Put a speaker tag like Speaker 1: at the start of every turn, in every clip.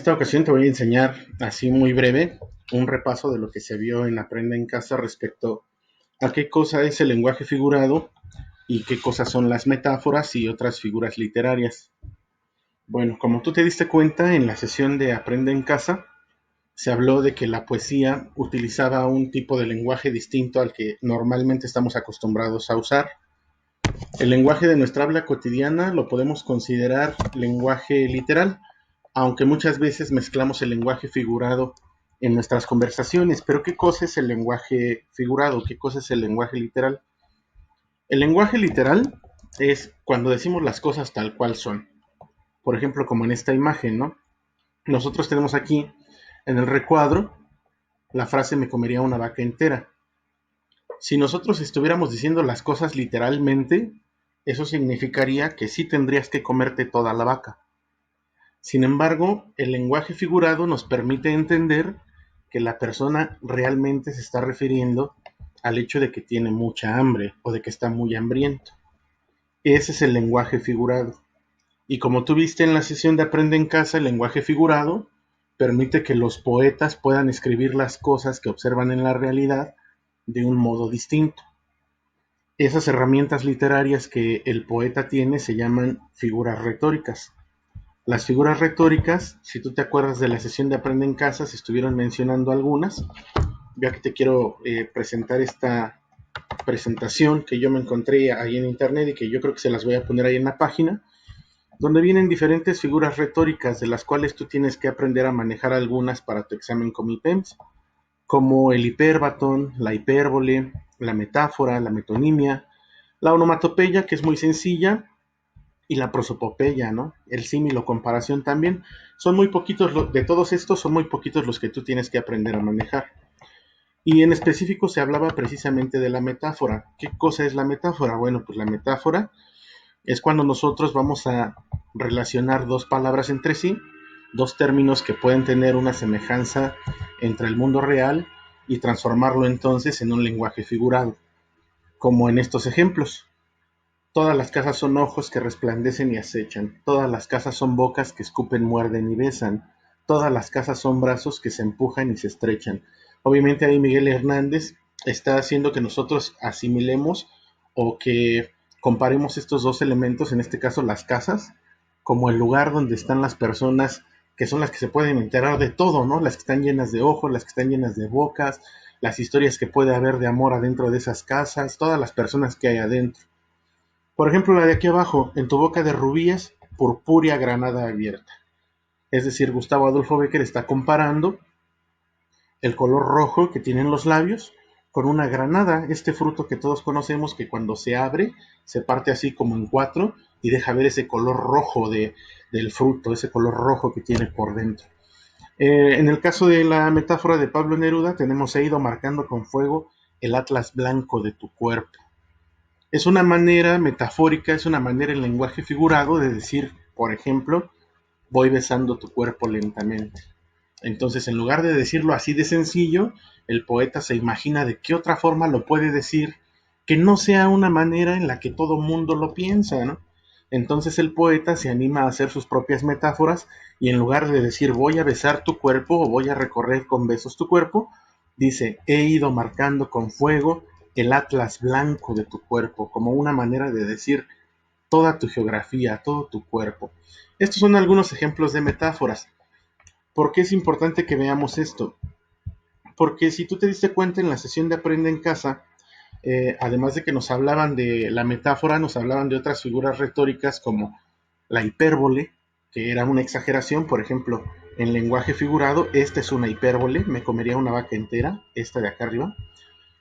Speaker 1: esta ocasión te voy a enseñar, así muy breve, un repaso de lo que se vio en Aprenda en Casa respecto a qué cosa es el lenguaje figurado y qué cosas son las metáforas y otras figuras literarias. Bueno, como tú te diste cuenta, en la sesión de Aprenda en Casa se habló de que la poesía utilizaba un tipo de lenguaje distinto al que normalmente estamos acostumbrados a usar. El lenguaje de nuestra habla cotidiana lo podemos considerar lenguaje literal, aunque muchas veces mezclamos el lenguaje figurado en nuestras conversaciones. Pero ¿qué cosa es el lenguaje figurado? ¿Qué cosa es el lenguaje literal? El lenguaje literal es cuando decimos las cosas tal cual son. Por ejemplo, como en esta imagen, ¿no? Nosotros tenemos aquí en el recuadro la frase me comería una vaca entera. Si nosotros estuviéramos diciendo las cosas literalmente, eso significaría que sí tendrías que comerte toda la vaca. Sin embargo, el lenguaje figurado nos permite entender que la persona realmente se está refiriendo al hecho de que tiene mucha hambre o de que está muy hambriento. Ese es el lenguaje figurado. Y como tú viste en la sesión de Aprende en Casa, el lenguaje figurado permite que los poetas puedan escribir las cosas que observan en la realidad de un modo distinto. Esas herramientas literarias que el poeta tiene se llaman figuras retóricas. Las figuras retóricas, si tú te acuerdas de la sesión de Aprende en Casa, se estuvieron mencionando algunas. Ya que te quiero presentar esta presentación que yo me encontré ahí en internet y que yo creo que se las voy a poner ahí en la página, donde vienen diferentes figuras retóricas de las cuales tú tienes que aprender a manejar algunas para tu examen Comipems, como el hipérbatón, la hipérbole, la metáfora, la metonimia, la onomatopeya, que es muy sencilla, y la prosopopeya, ¿no? El símil o comparación también. Son muy poquitos, de todos estos son muy poquitos los que tú tienes que aprender a manejar. Y en específico se hablaba precisamente de la metáfora. ¿Qué cosa es la metáfora? Bueno, pues la metáfora es cuando nosotros vamos a relacionar dos palabras entre sí, dos términos que pueden tener una semejanza entre el mundo real y transformarlo entonces en un lenguaje figurado, como en estos ejemplos. Todas las casas son ojos que resplandecen y acechan. Todas las casas son bocas que escupen, muerden y besan. Todas las casas son brazos que se empujan y se estrechan. Obviamente ahí Miguel Hernández está haciendo que nosotros asimilemos o que comparemos estos dos elementos, en este caso las casas, como el lugar donde están las personas que son las que se pueden enterar de todo, ¿no? Las que están llenas de ojos, las que están llenas de bocas, las historias que puede haber de amor adentro de esas casas, todas las personas que hay adentro. Por ejemplo, la de aquí abajo, en tu boca de rubíes, purpúrea granada abierta. Es decir, Gustavo Adolfo Bécquer está comparando el color rojo que tienen los labios con una granada, este fruto que todos conocemos que cuando se abre se parte así como en cuatro y deja ver ese color rojo del fruto, ese color rojo que tiene por dentro. En el caso de la metáfora de Pablo Neruda, tenemos he ido marcando con fuego el atlas blanco de tu cuerpo. Es una manera metafórica, es una manera en lenguaje figurado de decir, por ejemplo, voy besando tu cuerpo lentamente. Entonces, en lugar de decirlo así de sencillo, el poeta se imagina de qué otra forma lo puede decir que no sea una manera en la que todo mundo lo piensa, ¿no? Entonces el poeta se anima a hacer sus propias metáforas y en lugar de decir voy a besar tu cuerpo o voy a recorrer con besos tu cuerpo, dice he ido marcando con fuego el atlas blanco de tu cuerpo, como una manera de decir toda tu geografía, todo tu cuerpo. Estos son algunos ejemplos de metáforas. ¿Por qué es importante que veamos esto? Porque si tú te diste cuenta en la sesión de Aprende en Casa, además de que nos hablaban de la metáfora, nos hablaban de otras figuras retóricas como la hipérbole, que era una exageración, por ejemplo, en lenguaje figurado, esta es una hipérbole, me comería una vaca entera, esta de acá arriba.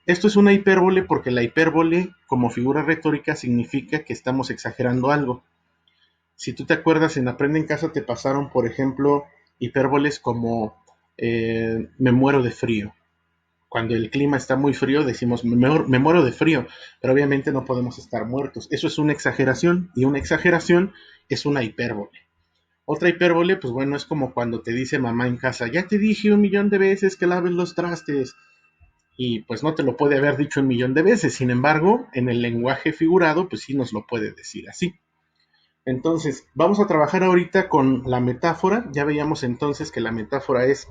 Speaker 1: Esto es una hipérbole porque la hipérbole como figura retórica significa que estamos exagerando algo. Si tú te acuerdas, en Aprende en Casa te pasaron, por ejemplo, hipérboles como me muero de frío. Cuando el clima está muy frío decimos me muero de frío, pero obviamente no podemos estar muertos. Eso es una exageración y una exageración es una hipérbole. Otra hipérbole, pues bueno, es como cuando te dice mamá en casa, ya te dije 1,000,000 de veces que laves los trastes. Y pues no te lo puede haber dicho 1,000,000 de veces. Sin embargo, en el lenguaje figurado, pues sí nos lo puede decir así. Entonces, vamos a trabajar ahorita con la metáfora. Ya veíamos entonces que la metáfora es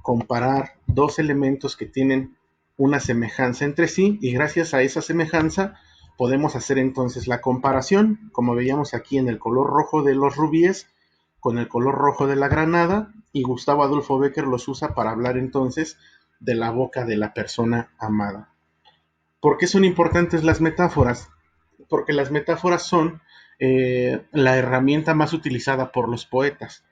Speaker 1: comparar dos elementos que tienen una semejanza entre sí y gracias a esa semejanza podemos hacer entonces la comparación, como veíamos aquí en el color rojo de los rubíes con el color rojo de la granada, y Gustavo Adolfo Bécquer los usa para hablar entonces de la boca de la persona amada. ¿Por qué son importantes las metáforas? Porque las metáforas son la herramienta más utilizada por los poetas.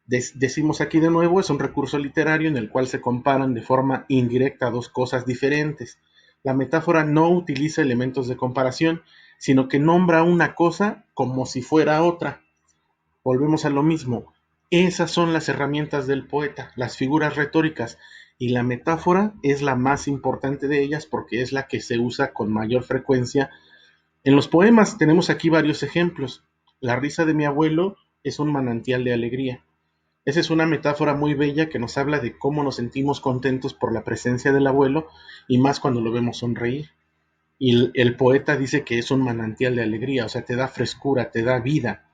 Speaker 1: Decimos aquí de nuevo, es un recurso literario en el cual se comparan de forma indirecta dos cosas diferentes. La metáfora no utiliza elementos de comparación, sino que nombra una cosa como si fuera otra. Volvemos a lo mismo. Esas son las herramientas del poeta, las figuras retóricas, y la metáfora es la más importante de ellas porque es la que se usa con mayor frecuencia. En los poemas tenemos aquí varios ejemplos. La risa de mi abuelo es un manantial de alegría. Esa es una metáfora muy bella que nos habla de cómo nos sentimos contentos por la presencia del abuelo y más cuando lo vemos sonreír. Y el poeta dice que es un manantial de alegría, o sea, te da frescura, te da vida.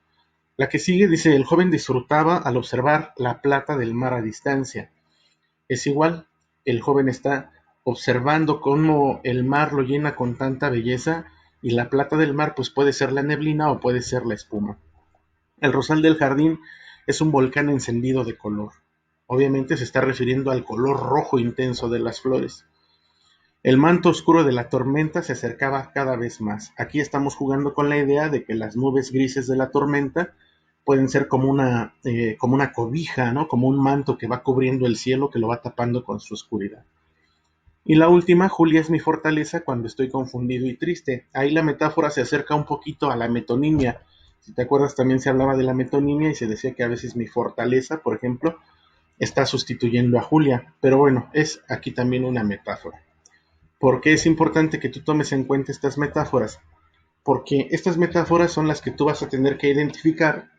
Speaker 1: La que sigue dice, el joven disfrutaba al observar la plata del mar a distancia. Es igual, el joven está observando cómo el mar lo llena con tanta belleza y la plata del mar pues puede ser la neblina o puede ser la espuma. El rosal del jardín es un volcán encendido de color. Obviamente se está refiriendo al color rojo intenso de las flores. El manto oscuro de la tormenta se acercaba cada vez más. Aquí estamos jugando con la idea de que las nubes grises de la tormenta pueden ser como una cobija, ¿no? Como un manto que va cubriendo el cielo, que lo va tapando con su oscuridad. Y la última, Julia es mi fortaleza cuando estoy confundido y triste. Ahí la metáfora se acerca un poquito a la metonimia. Si te acuerdas, también se hablaba de la metonimia y se decía que a veces mi fortaleza, por ejemplo, está sustituyendo a Julia. Pero bueno, es aquí también una metáfora. ¿Por qué es importante que tú tomes en cuenta estas metáforas? Porque estas metáforas son las que tú vas a tener que identificar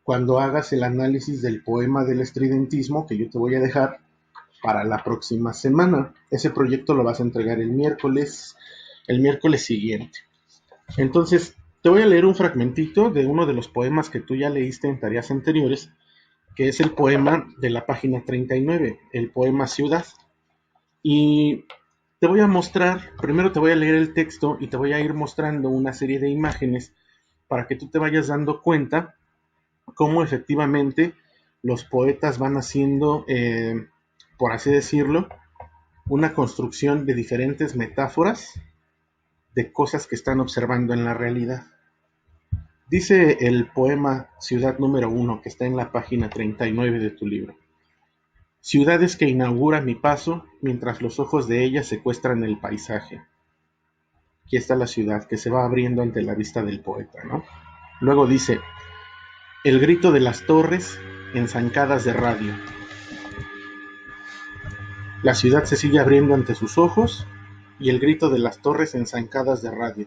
Speaker 1: cuando hagas el análisis del poema del estridentismo que yo te voy a dejar para la próxima semana. Ese proyecto lo vas a entregar el miércoles siguiente. Entonces, te voy a leer un fragmentito de uno de los poemas que tú ya leíste en tareas anteriores, que es el poema de la página 39, el poema Ciudad. Y te voy a mostrar, primero te voy a leer el texto y te voy a ir mostrando una serie de imágenes para que tú te vayas dando cuenta cómo efectivamente los poetas van haciendo, por así decirlo, una construcción de diferentes metáforas de cosas que están observando en la realidad. Dice el poema Ciudad número 1, que está en la página 39 de tu libro. Ciudades que inaugura mi paso mientras los ojos de ella secuestran el paisaje. Aquí está la ciudad que se va abriendo ante la vista del poeta, ¿no? Luego dice, el grito de las torres en zancadas de radio. La ciudad se sigue abriendo ante sus ojos y el grito de las torres en zancadas de radio.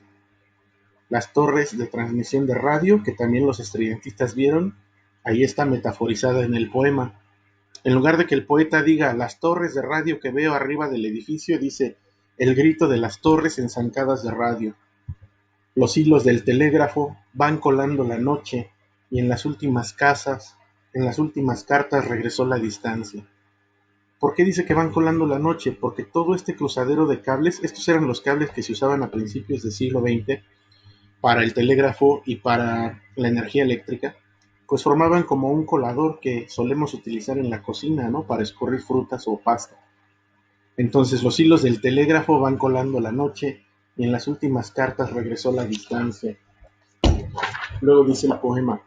Speaker 1: Las torres de transmisión de radio, que también los estridentistas vieron, ahí está metaforizada en el poema. En lugar de que el poeta diga las torres de radio que veo arriba del edificio, dice el grito de las torres en zancadas de radio. Los hilos del telégrafo van colando la noche y en las últimas cartas regresó la distancia. ¿Por qué dice que van colando la noche? Porque todo este cruzadero de cables, estos eran los cables que se usaban a principios del siglo XX para el telégrafo y para la energía eléctrica, pues formaban como un colador que solemos utilizar en la cocina, ¿no? Para escurrir frutas o pasta. Entonces los hilos del telégrafo van colando la noche y en las últimas cartas regresó la distancia. Luego dice el poema,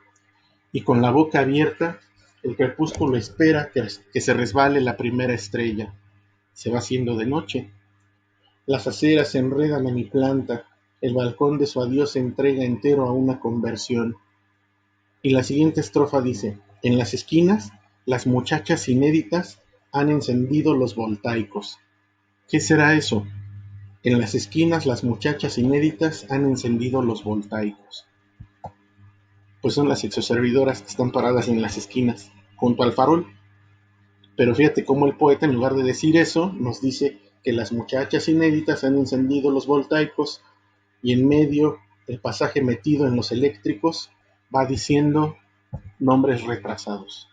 Speaker 1: y con la boca abierta, el crepúsculo espera que se resbale la primera estrella. Se va haciendo de noche. Las aceras se enredan a mi planta, el balcón de su adiós se entrega entero a una conversión. Y la siguiente estrofa dice, en las esquinas, las muchachas inéditas han encendido los voltaicos. ¿Qué será eso? En las esquinas, las muchachas inéditas han encendido los voltaicos. Pues son las exoservidoras que están paradas en las esquinas, junto al farol. Pero fíjate cómo el poeta, en lugar de decir eso, nos dice que las muchachas inéditas han encendido los voltaicos y en medio el pasaje metido en los eléctricos va diciendo nombres retrasados.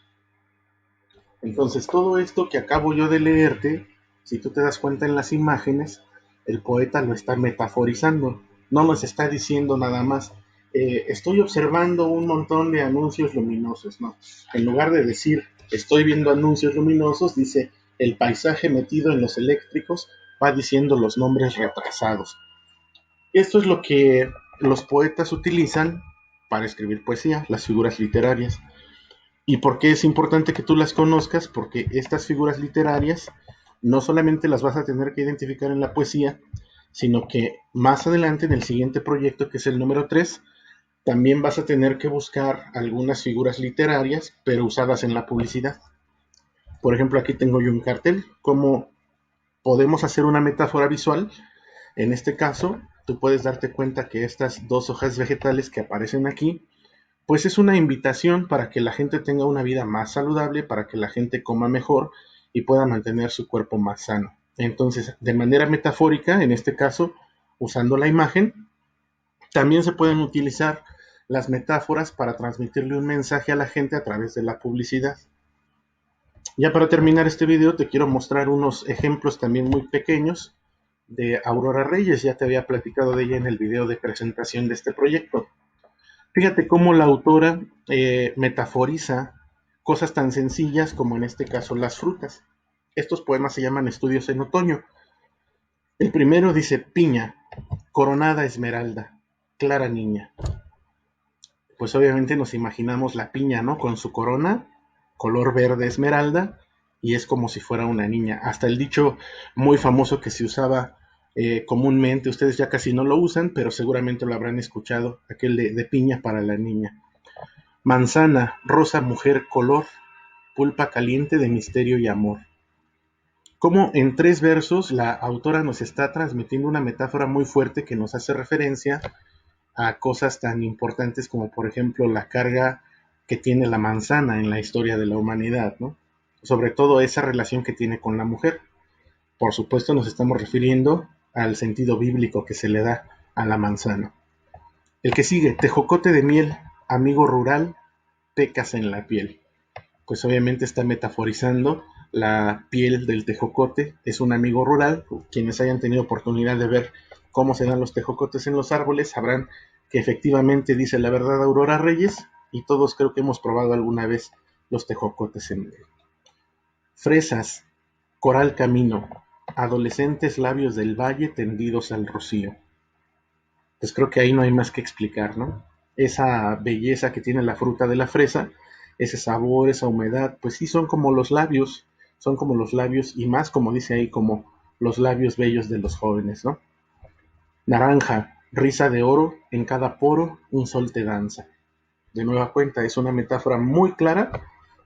Speaker 1: Entonces todo esto que acabo yo de leerte, si tú te das cuenta en las imágenes, el poeta lo está metaforizando, no nos está diciendo nada más, estoy observando un montón de anuncios luminosos, no. En lugar de decir, estoy viendo anuncios luminosos, dice, el paisaje metido en los eléctricos va diciendo los nombres retrasados. Esto es lo que los poetas utilizan para escribir poesía, las figuras literarias. ¿Y por qué es importante que tú las conozcas? Porque estas figuras literarias no solamente las vas a tener que identificar en la poesía, sino que más adelante en el siguiente proyecto, que es el número 3, también vas a tener que buscar algunas figuras literarias, pero usadas en la publicidad. Por ejemplo, aquí tengo yo un cartel. ¿Cómo podemos hacer una metáfora visual? En este caso, tú puedes darte cuenta que estas dos hojas vegetales que aparecen aquí, pues es una invitación para que la gente tenga una vida más saludable, para que la gente coma mejor y pueda mantener su cuerpo más sano. Entonces, de manera metafórica, en este caso, usando la imagen, también se pueden utilizar las metáforas para transmitirle un mensaje a la gente a través de la publicidad. Ya para terminar este video te quiero mostrar unos ejemplos también muy pequeños de Aurora Reyes. Ya te había platicado de ella en el video de presentación de este proyecto. Fíjate cómo la autora metaforiza cosas tan sencillas como en este caso las frutas. Estos poemas se llaman Estudios en Otoño. El primero dice piña, coronada esmeralda, clara niña. Pues obviamente nos imaginamos la piña, ¿no? Con su corona, color verde esmeralda, y es como si fuera una niña. Hasta el dicho muy famoso que se usaba comúnmente, ustedes ya casi no lo usan, pero seguramente lo habrán escuchado, aquel de piña para la niña. Manzana, rosa mujer, color, pulpa caliente de misterio y amor. Como en 3 versos la autora nos está transmitiendo una metáfora muy fuerte que nos hace referencia a cosas tan importantes como por ejemplo la carga que tiene la manzana en la historia de la humanidad, ¿no? Sobre todo esa relación que tiene con la mujer. Por supuesto nos estamos refiriendo al sentido bíblico que se le da a la manzana. El que sigue, tejocote de miel, amigo rural, pecas en la piel. Pues obviamente está metaforizando la piel del tejocote, es un amigo rural. Quienes hayan tenido oportunidad de ver cómo se dan los tejocotes en los árboles sabrán que efectivamente dice la verdad Aurora Reyes, y todos creo que hemos probado alguna vez los tejocotes en fresas, coral camino, adolescentes labios del valle tendidos al rocío. Pues creo que ahí no hay más que explicar, ¿no? Esa belleza que tiene la fruta de la fresa, ese sabor, esa humedad, pues sí son como los labios y más como dice ahí, como los labios bellos de los jóvenes, ¿no? Naranja, risa de oro, en cada poro un sol te danza. De nueva cuenta, es una metáfora muy clara,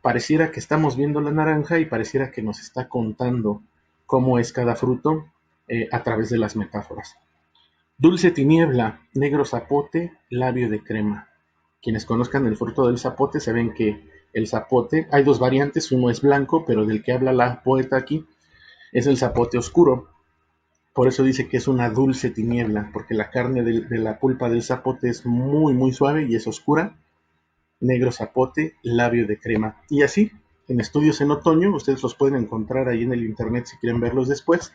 Speaker 1: pareciera que estamos viendo la naranja y pareciera que nos está contando cómo es cada fruto a través de las metáforas. Dulce tiniebla, negro zapote, labio de crema. Quienes conozcan el fruto del zapote saben que el zapote, hay 2 variantes, uno es blanco, pero del que habla la poeta aquí es el zapote oscuro. Por eso dice que es una dulce tiniebla, porque la carne de la pulpa del zapote es muy muy suave y es oscura. Negro zapote, labio de crema. Y así, en Estudios en Otoño, ustedes los pueden encontrar ahí en el internet si quieren verlos después.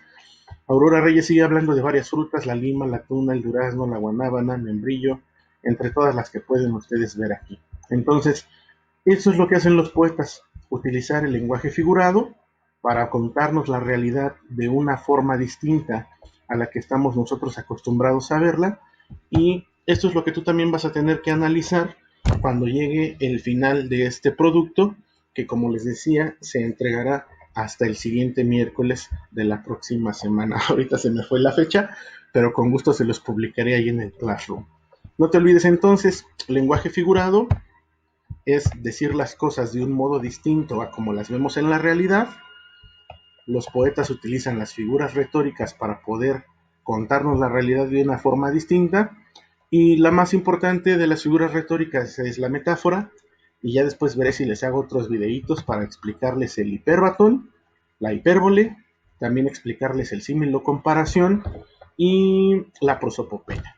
Speaker 1: Aurora Reyes sigue hablando de varias frutas, la lima, la tuna, el durazno, la guanábana, membrillo, entre todas las que pueden ustedes ver aquí. Entonces, eso es lo que hacen los poetas, utilizar el lenguaje figurado para contarnos la realidad de una forma distinta a la que estamos nosotros acostumbrados a verla, y esto es lo que tú también vas a tener que analizar cuando llegue el final de este producto, que como les decía, se entregará hasta el siguiente miércoles de la próxima semana. Ahorita se me fue la fecha, pero con gusto se los publicaré ahí en el Classroom. No te olvides entonces, lenguaje figurado es decir las cosas de un modo distinto a como las vemos en la realidad. Los poetas utilizan las figuras retóricas para poder contarnos la realidad de una forma distinta, y la más importante de las figuras retóricas es la metáfora, y ya después veré si les hago otros videitos para explicarles el hiperbatón, la hipérbole, también explicarles el símil o comparación y la prosopopeya.